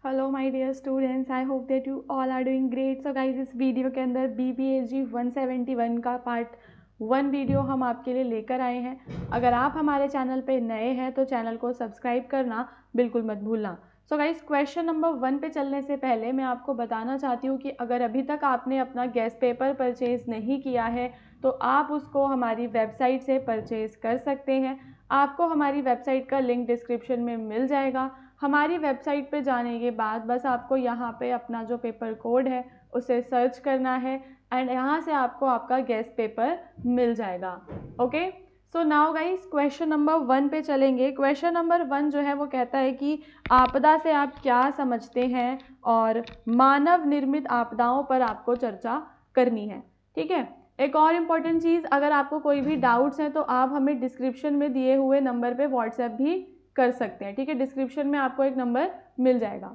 Hello my dear students, I hope that you all are doing great. So guys, इस video के अंदर BPSG 171 का part 1 video हम आपके लिए लेकर आए हैं। अगर आप हमारे चैनल पे नए हैं तो चैनल को सब्सक्राइब करना बिल्कुल मत भूलना। सो गाइज, क्वेश्चन नंबर 1 पे चलने से पहले मैं आपको बताना चाहती हूँ कि अगर अभी तक आपने अपना गेस्ट पेपर परचेज़ नहीं किया है तो आप उसको हमारी वेबसाइट से परचेज़ कर सकते हैं। आपको हमारी वेबसाइट का लिंक डिस्क्रिप्शन में मिल जाएगा। हमारी वेबसाइट पे जाने के बाद बस आपको यहाँ पे अपना जो पेपर कोड है उसे सर्च करना है एंड यहाँ से आपको आपका गेस्ट पेपर मिल जाएगा। Okay, so now guys, question number 1 पे चलेंगे। क्वेश्चन नंबर 1 जो है वो कहता है कि आपदा से आप क्या समझते हैं और मानव निर्मित आपदाओं पर आपको चर्चा करनी है। ठीक है, एक और इम्पॉर्टेंट चीज़, अगर आपको कोई भी डाउट्स हैं तो आप हमें डिस्क्रिप्शन में दिए हुए नंबर पे व्हाट्सएप भी कर सकते हैं। ठीक है, डिस्क्रिप्शन में आपको एक नंबर मिल जाएगा।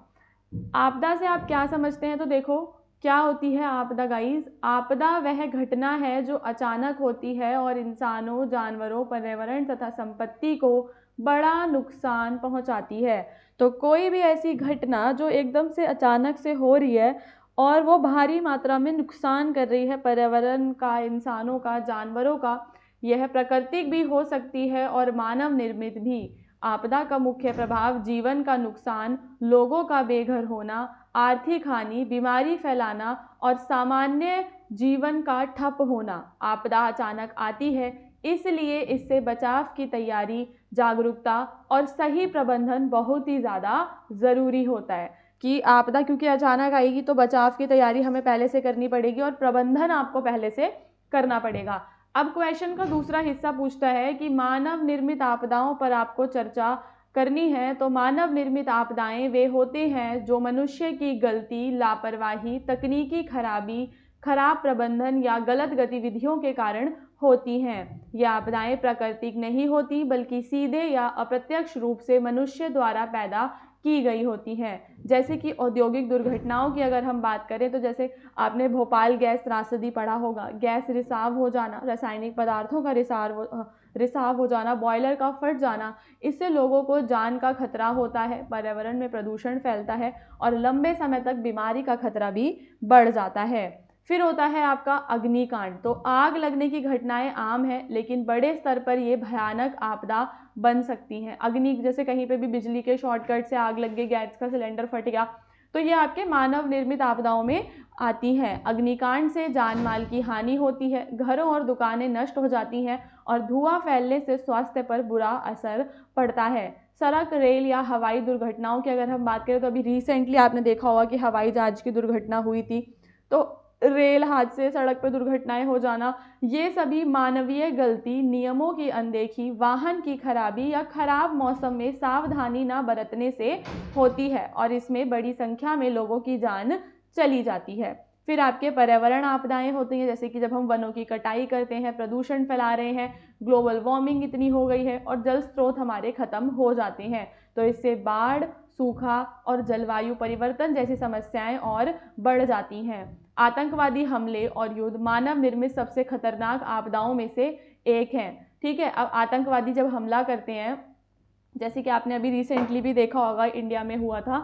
आपदा से आप क्या समझते हैं, तो देखो क्या होती है आपदा गाइस। आपदा वह घटना है जो अचानक होती है और इंसानों, जानवरों, पर्यावरण तथा संपत्ति को बड़ा नुकसान पहुंचाती है। तो कोई भी ऐसी घटना जो एकदम से अचानक से हो रही है और वो भारी मात्रा में नुकसान कर रही है पर्यावरण का, इंसानों का, जानवरों का, यह प्राकृतिक भी हो सकती है और मानव निर्मित भी। आपदा का मुख्य प्रभाव जीवन का नुकसान, लोगों का बेघर होना, आर्थिक हानि, बीमारी फैलाना और सामान्य जीवन का ठप होना। आपदा अचानक आती है, इसलिए इससे बचाव की तैयारी, जागरूकता और सही प्रबंधन बहुत ही ज़्यादा ज़रूरी होता है कि आपदा क्योंकि अचानक आएगी तो बचाव की तैयारी हमें पहले से करनी पड़ेगी और प्रबंधन आपको पहले से करना पड़ेगा। अब क्वेश्चन का दूसरा हिस्सा पूछता है कि मानव निर्मित आपदाओं पर आपको चर्चा करनी है। तो मानव निर्मित आपदाएं वे होते हैं जो मनुष्य की गलती, लापरवाही, तकनीकी खराबी, खराब प्रबंधन या गलत गतिविधियों के कारण होती हैं। ये आपदाएं प्राकृतिक नहीं होती बल्कि सीधे या अप्रत्यक्ष रूप से मनुष्य द्वारा पैदा की गई होती हैं। जैसे कि औद्योगिक दुर्घटनाओं की अगर हम बात करें तो जैसे आपने भोपाल गैस त्रासदी पढ़ा होगा, गैस रिसाव हो जाना, रासायनिक पदार्थों का रिसाव हो जाना, बॉयलर का फट जाना, इससे लोगों को जान का खतरा होता है, पर्यावरण में प्रदूषण फैलता है और लंबे समय तक बीमारी का खतरा भी बढ़ जाता है। फिर होता है आपका अग्निकांड। तो आग लगने की घटनाएं आम है लेकिन बड़े स्तर पर ये भयानक आपदा बन सकती हैं। अग्नि जैसे कहीं पे भी बिजली के शॉर्टकट से आग लग गई, गैस का सिलेंडर फट गया, तो ये आपके मानव निर्मित आपदाओं में आती हैं। अग्निकांड से जान माल की हानि होती है, घरों और दुकानें नष्ट हो जाती हैं और धुआं फैलने से स्वास्थ्य पर बुरा असर पड़ता है। सड़क, रेल या हवाई दुर्घटनाओं की अगर हम बात करें तो अभी रिसेंटली आपने देखा होगा कि हवाई जहाज की दुर्घटना हुई थी। तो रेल हादसे, सड़क पर दुर्घटनाएं हो जाना, ये सभी मानवीय गलती, नियमों की अनदेखी, वाहन की खराबी या खराब मौसम में सावधानी न बरतने से होती है और इसमें बड़ी संख्या में लोगों की जान चली जाती है। फिर आपके पर्यावरण आपदाएं होती हैं, जैसे कि जब हम वनों की कटाई करते हैं, प्रदूषण फैला रहे हैं, ग्लोबल वार्मिंग इतनी हो गई है और जल स्रोत हमारे खत्म हो जाते हैं, तो इससे बाढ़, सूखा और जलवायु परिवर्तन जैसी समस्याएं और बढ़ जाती हैं। आतंकवादी हमले और युद्ध मानव निर्मित सबसे खतरनाक आपदाओं में से एक है। ठीक है, अब आतंकवादी जब हमला करते हैं, जैसे कि आपने अभी रिसेंटली भी देखा होगा, इंडिया में हुआ था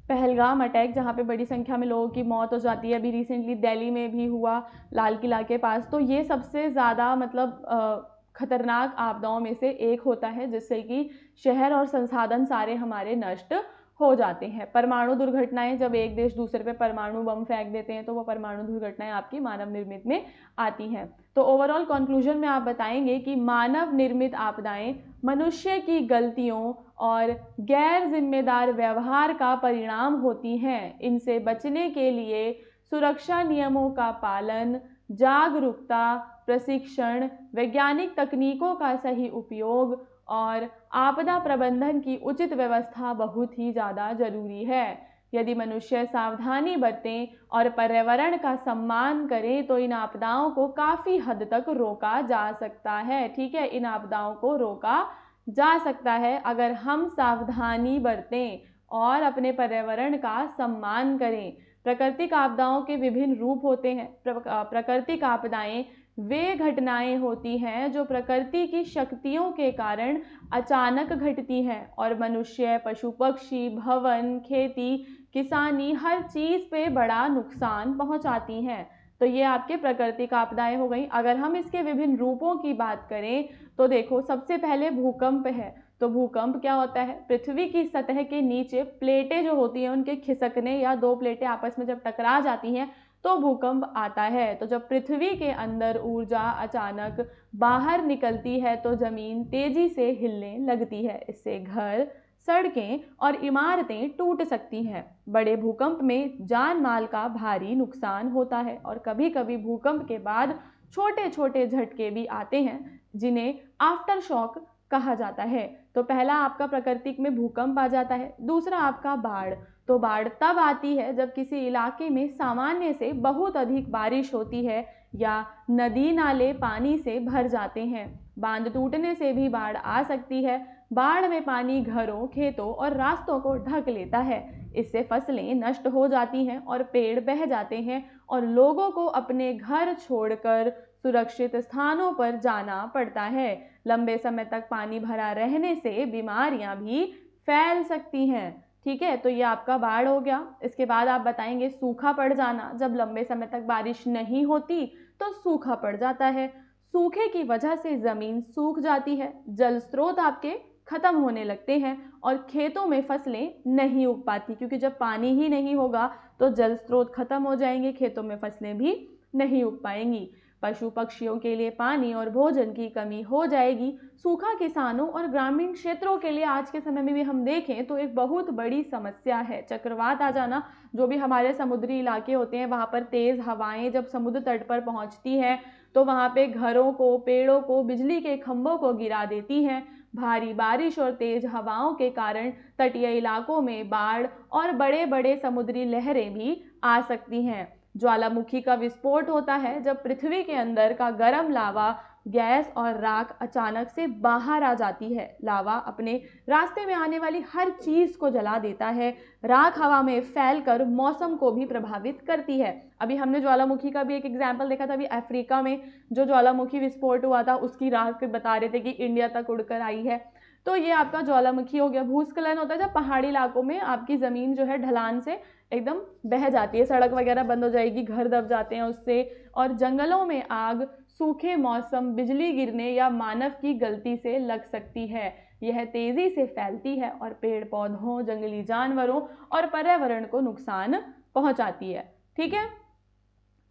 पहलगाम अटैक, जहाँ पे बड़ी संख्या में लोगों की मौत हो जाती है। अभी रिसेंटली दिल्ली में भी हुआ, लाल किला के पास। तो ये सबसे ज़्यादा मतलब खतरनाक आपदाओं में से एक होता है, जिससे कि शहर और संसाधन सारे हमारे नष्ट हो जाते हैं। परमाणु दुर्घटनाएं, जब एक देश दूसरे पे परमाणु बम फेंक देते हैं तो वो परमाणु दुर्घटनाएं आपकी मानव निर्मित में आती हैं। तो ओवरऑल कंक्लूजन में आप बताएंगे कि मानव निर्मित आपदाएं मनुष्य की गलतियों और गैर जिम्मेदार व्यवहार का परिणाम होती हैं। इनसे बचने के लिए सुरक्षा नियमों का पालन, जागरूकता, प्रशिक्षण, वैज्ञानिक तकनीकों का सही उपयोग और आपदा प्रबंधन की उचित व्यवस्था बहुत ही ज़्यादा जरूरी है। यदि मनुष्य सावधानी बरतें और पर्यावरण का सम्मान करें तो इन आपदाओं को काफ़ी हद तक रोका जा सकता है। ठीक है, इन आपदाओं को रोका जा सकता है अगर हम सावधानी बरतें और अपने पर्यावरण का सम्मान करें। प्राकृतिक आपदाओं के विभिन्न रूप होते हैं। प्राकृतिक आपदाएं वे घटनाएं होती हैं जो प्रकृति की शक्तियों के कारण अचानक घटती हैं और मनुष्य, पशु पक्षी, भवन, खेती, किसानी हर चीज़ पे बड़ा नुकसान पहुंचाती हैं। तो ये आपके प्राकृतिक आपदाएं हो गई। अगर हम इसके विभिन्न रूपों की बात करें तो देखो, सबसे पहले भूकंप है। तो भूकंप क्या होता है? पृथ्वी की सतह के नीचे प्लेटें जो होती हैं उनके खिसकने या दो प्लेटें आपस में जब टकरा जाती हैं तो भूकंप आता है। तो जब पृथ्वी के अंदर ऊर्जा अचानक बाहर निकलती है तो जमीन तेजी से हिलने लगती है। इससे घर, सड़कें और इमारतें टूट सकती हैं। बड़े भूकंप में जान माल का भारी नुकसान होता है और कभी कभी भूकंप के बाद छोटे छोटे झटके भी आते हैं जिन्हें आफ्टर शॉक कहा जाता है। तो पहला आपका प्राकृतिक में भूकंप आ जाता है। दूसरा आपका बाढ़। तो बाढ़ तब आती है जब किसी इलाके में सामान्य से बहुत अधिक बारिश होती है या नदी नाले पानी से भर जाते हैं। बांध टूटने से भी बाढ़ आ सकती है। बाढ़ में पानी घरों, खेतों और रास्तों को ढक लेता है। इससे फसलें नष्ट हो जाती हैं और पेड़ बह जाते हैं और लोगों को अपने घर छोड़कर सुरक्षित स्थानों पर जाना पड़ता है। लंबे समय तक पानी भरा रहने से बीमारियां भी फैल सकती हैं। ठीक है, तो ये आपका बाढ़ हो गया। इसके बाद आप बताएंगे सूखा पड़ जाना। जब लंबे समय तक बारिश नहीं होती तो सूखा पड़ जाता है। सूखे की वजह से जमीन सूख जाती है, जल स्रोत आपके खत्म होने लगते हैं और खेतों में फसलें नहीं उग पाती, क्योंकि जब पानी ही नहीं होगा तो जल स्रोत खत्म हो जाएंगे, खेतों में फसलें भी नहीं उग पाएंगी। पशु पक्षियों के लिए पानी और भोजन की कमी हो जाएगी। सूखा किसानों और ग्रामीण क्षेत्रों के लिए आज के समय में भी हम देखें तो एक बहुत बड़ी समस्या है। चक्रवात आ जाना, जो भी हमारे समुद्री इलाके होते हैं वहाँ पर तेज हवाएं जब समुद्र तट पर पहुँचती हैं तो वहाँ पे घरों को, पेड़ों को, बिजली के खंभों को गिरा देती हैं। भारी बारिश और तेज हवाओं के कारण तटीय इलाकों में बाढ़ और बड़े बड़े समुद्री लहरें भी आ सकती हैं। ज्वालामुखी का विस्फोट होता है जब पृथ्वी के अंदर का गर्म लावा, गैस और राख अचानक से बाहर आ जाती है। लावा अपने रास्ते में आने वाली हर चीज को जला देता है। राख हवा में फैलकर मौसम को भी प्रभावित करती है। अभी हमने ज्वालामुखी का भी एक एग्जाम्पल देखा था। अभी अफ्रीका में जो ज्वालामुखी विस्फोट हुआ था उसकी राख बता रहे थे कि इंडिया तक उड़कर आई है। तो ये आपका ज्वालामुखी हो गया। भूस्खलन होता है जब पहाड़ी इलाकों में आपकी जमीन जो है ढलान से एकदम बह जाती है, सड़क वगैरह बंद हो जाएगी, घर दब जाते हैं उससे। और जंगलों में आग, सूखे मौसम, बिजली गिरने या मानव की गलती से लग सकती है। यह तेजी से फैलती है और पेड़ पौधों, जंगली जानवरों और पर्यावरण को नुकसान पहुंचाती है। ठीक है,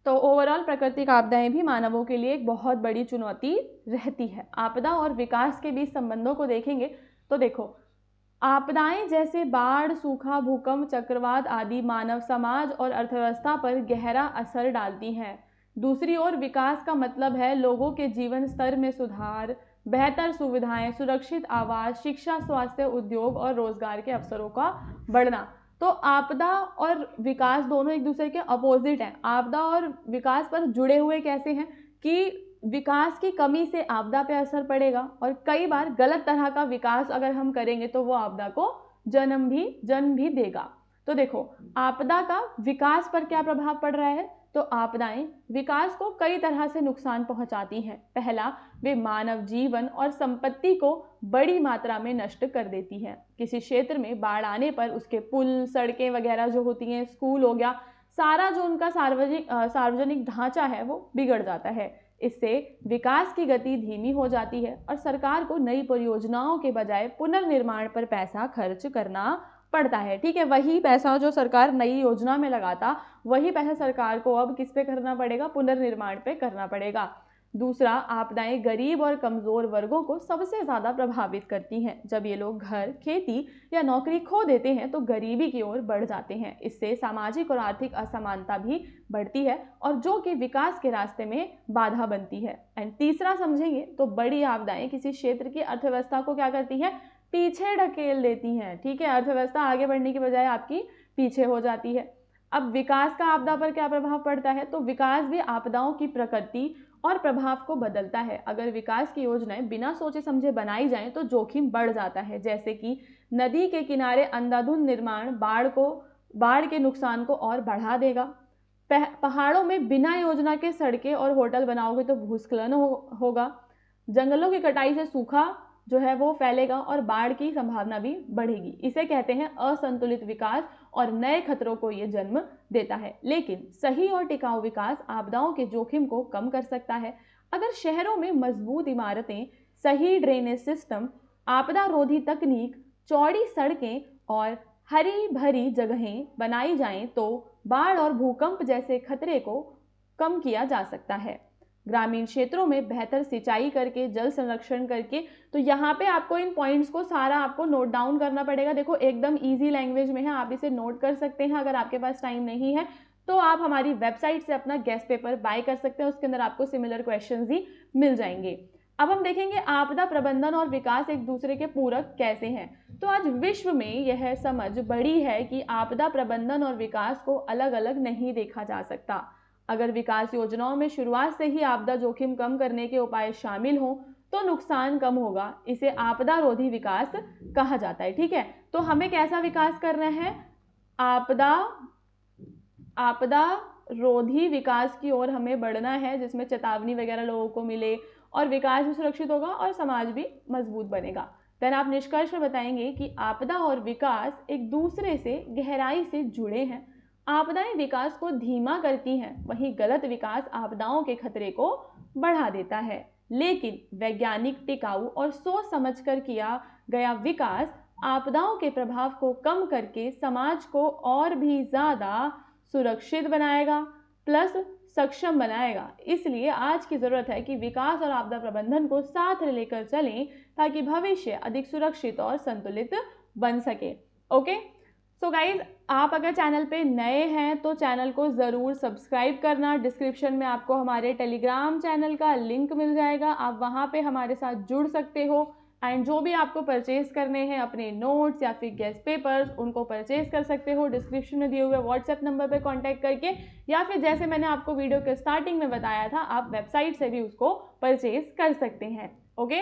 तो ओवरऑल प्राकृतिक आपदाएं भी मानवों के लिए एक बहुत बड़ी चुनौती रहती है। आपदा और विकास के बीच संबंधों को देखेंगे तो देखो, आपदाएं जैसे बाढ़, सूखा, भूकंप, चक्रवात आदि मानव समाज और अर्थव्यवस्था पर गहरा असर डालती हैं। दूसरी ओर विकास का मतलब है लोगों के जीवन स्तर में सुधार, बेहतर सुविधाएं, सुरक्षित आवास, शिक्षा, स्वास्थ्य, उद्योग और रोजगार के अवसरों का बढ़ना। तो आपदा और विकास दोनों एक दूसरे के अपोजिट हैं। आपदा और विकास पर जुड़े हुए कैसे हैं कि विकास की कमी से आपदा पे असर पड़ेगा और कई बार गलत तरह का विकास अगर हम करेंगे तो वो आपदा को जन्म भी देगा। तो देखो, आपदा का विकास पर क्या प्रभाव पड़ रहा है? तो आपदाएं विकास को कई तरह से नुकसान पहुंचाती हैं। पहला, वे मानव जीवन और संपत्ति को बड़ी मात्रा में नष्ट कर देती हैं। किसी क्षेत्र में बाढ़ आने पर उसके पुल, सड़कें वगैरह जो होती हैं, स्कूल हो गया, सारा जो उनका सार्वजनिक ढांचा है वो बिगड़ जाता है। इससे विकास की गति धीमी हो जाती है और सरकार को नई परियोजनाओं के बजाय पुनर्निर्माण पर पैसा खर्च करना पड़ता है। ठीक है, वही पैसा जो सरकार नई योजना में लगाता, वही पैसा सरकार को अब किस पे करना पड़ेगा? पुनर्निर्माण पे करना पड़ेगा। दूसरा, आपदाएं गरीब और कमजोर वर्गों को सबसे ज्यादा प्रभावित करती हैं। जब ये लोग घर, खेती या नौकरी खो देते हैं तो गरीबी की ओर बढ़ जाते हैं। इससे सामाजिक और आर्थिक असमानता भी बढ़ती है और जो कि विकास के रास्ते में बाधा बनती है। एंड तीसरा समझेंगे तो बड़ी आपदाएं किसी क्षेत्र की अर्थव्यवस्था को क्या करती है? पीछे ढकेल देती हैं। ठीक है, अर्थव्यवस्था आगे बढ़ने की बजाय आपकी पीछे हो जाती है। अब विकास का आपदा पर क्या प्रभाव पड़ता है? तो विकास भी आपदाओं की प्रकृति और प्रभाव को बदलता है। अगर विकास की योजनाएं बिना सोचे समझे बनाई जाएं तो जोखिम बढ़ जाता है, जैसे कि नदी के किनारे अंधाधुंध निर्माण बाढ़ के नुकसान को और बढ़ा देगा। पहाड़ों में बिना योजना के सड़कें और होटल बनाओगे तो भूस्खलन होगा। जंगलों की कटाई से सूखा जो है वो फैलेगा और बाढ़ की संभावना भी बढ़ेगी। इसे कहते हैं असंतुलित विकास और नए खतरों को ये जन्म देता है। लेकिन सही और टिकाऊ विकास आपदाओं के जोखिम को कम कर सकता है। अगर शहरों में मजबूत इमारतें, सही ड्रेनेज सिस्टम, आपदा रोधी तकनीक, चौड़ी सड़कें और हरी भरी जगहें बनाई जाएं तो बाढ़ और भूकंप जैसे खतरे को कम किया जा सकता है। ग्रामीण क्षेत्रों में बेहतर सिंचाई करके, जल संरक्षण करके, तो यहाँ पे आपको इन पॉइंट्स को सारा आपको नोट डाउन करना पड़ेगा। देखो एकदम इजी लैंग्वेज में है, आप इसे नोट कर सकते हैं। अगर आपके पास टाइम नहीं है तो आप हमारी वेबसाइट से अपना गेस्ट पेपर बाय कर सकते हैं, उसके अंदर आपको सिमिलर क्वेश्चंस ही मिल जाएंगे। अब हम देखेंगे आपदा प्रबंधन और विकास एक दूसरे के पूरक कैसे हैं। तो आज विश्व में यह समझ बढ़ी है कि आपदा प्रबंधन और विकास को अलग अलग नहीं देखा जा सकता। अगर विकास योजनाओं में शुरुआत से ही आपदा जोखिम कम करने के उपाय शामिल हों तो नुकसान कम होगा। इसे आपदा रोधी विकास कहा जाता है। ठीक है, तो हमें कैसा विकास करना है? आपदा रोधी विकास की ओर हमें बढ़ना है, जिसमें चेतावनी वगैरह लोगों को मिले और विकास भी सुरक्षित होगा और समाज भी मजबूत बनेगा। देन आप निष्कर्ष में बताएंगे कि आपदा और विकास एक दूसरे से गहराई से जुड़े हैं। आपदाएं विकास को धीमा करती हैं, वहीं गलत विकास आपदाओं के खतरे को बढ़ा देता है। लेकिन वैज्ञानिक, टिकाऊ और सोच समझकर किया गया विकास आपदाओं के प्रभाव को कम करके समाज को और भी ज़्यादा सुरक्षित बनाएगा प्लस सक्षम बनाएगा। इसलिए आज की ज़रूरत है कि विकास और आपदा प्रबंधन को साथ लेकर चलें ताकि भविष्य अधिक सुरक्षित और संतुलित बन सके। ओके, सो गाइज, आप अगर चैनल पे नए हैं तो चैनल को ज़रूर सब्सक्राइब करना। डिस्क्रिप्शन में आपको हमारे टेलीग्राम चैनल का लिंक मिल जाएगा, आप वहाँ पे हमारे साथ जुड़ सकते हो। एंड जो भी आपको परचेज करने हैं, अपने नोट्स या फिर गेस्ट पेपर्स, उनको परचेज कर सकते हो डिस्क्रिप्शन में दिए हुए व्हाट्सएप नंबर पे कांटेक्ट करके, या फिर जैसे मैंने आपको वीडियो के स्टार्टिंग में बताया था, आप वेबसाइट से भी उसको परचेज कर सकते हैं। ओके।